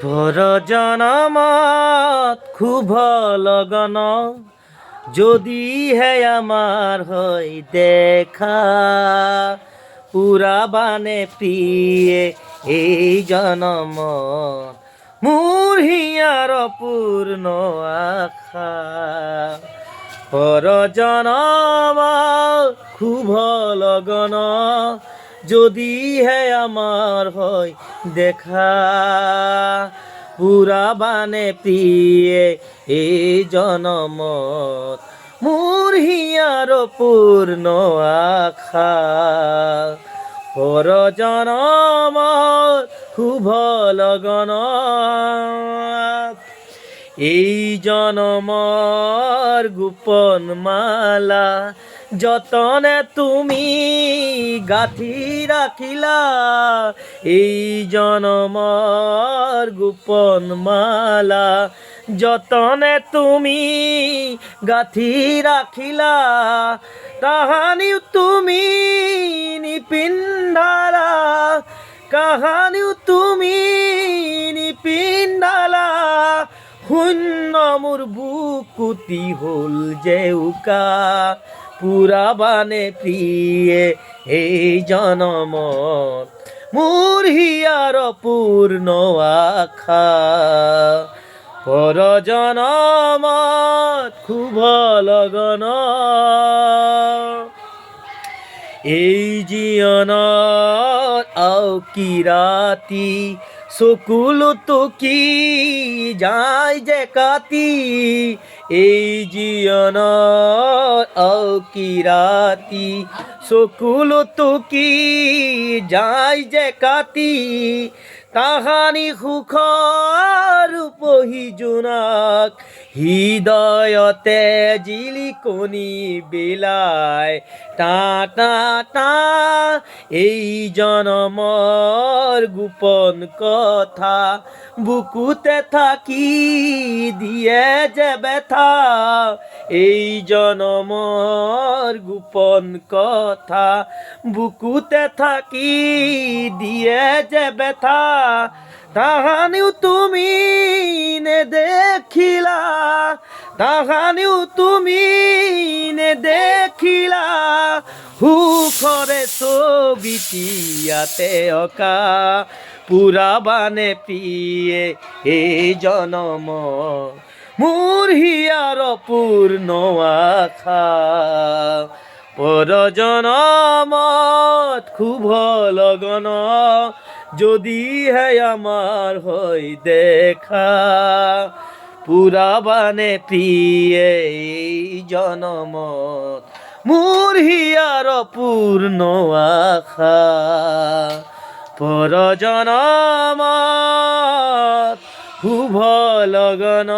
পর জনমত খুব লগন যদি হে আমার হয় দেখা পুরাবানে প্রিয়ে এই জনম মোর হিয়ার পূর্ণ আশা পর জনম খুব লগন যদি হে আমার হয় দেখা পুরাবানে প্রিয়ে এই জনমত মোর হিয়ার পূর্ণ আশা পর জনমত খুব লগন এই জনমর গোপন মালা যতনে তুমি গাঁথি রাখিলা এই জনমর গোপন মালা যতনে তুমি গাঁথি রাখিলা তাহানিও তুমি নিপিন্ধালা কাহানিও তুমি নিপিন্ধালা শূন্য মোৰ বুকুতি হল জেউকা পুরাবানে প্রিয়ে এই জনমত মোর হিয়ার পূর্ণ আশা পর জনমত খুব লগন এই জীবনত আও কি রাতি চকুলো টকি যায় যে কাটি এই জীবনত আও কি রাতি চকুলো টকি যায় যে কাটি তাহানি সুখৰ উপহি জোনাক হৃদয়তে জিলিকনি বিলাই টা টা টা এই জনমৰ গোপন কথা বুকুতে থাকি দিয়ে যে ব্যথা এই জনমৰ গোপন কথা বুকুতে থাকি দিয়ে যে ব্যথা তাহানিও তুমি নেদেখিলা তাহানিও তুমি নেদেখিলা সুখৰে ছবিটি ইয়াতে অঁকা পুৰাবানে প্ৰিয়ে এই জনম মোৰ হিয়াৰ পূৰ্ণ আশা পর জনমত খুব লগন যদি হে আমার হয় দেখা পুরাবানে প্রিয়ে এই জনমত মোর হিয়ার পূর্ণ আশা পর জনমত খুব লগন।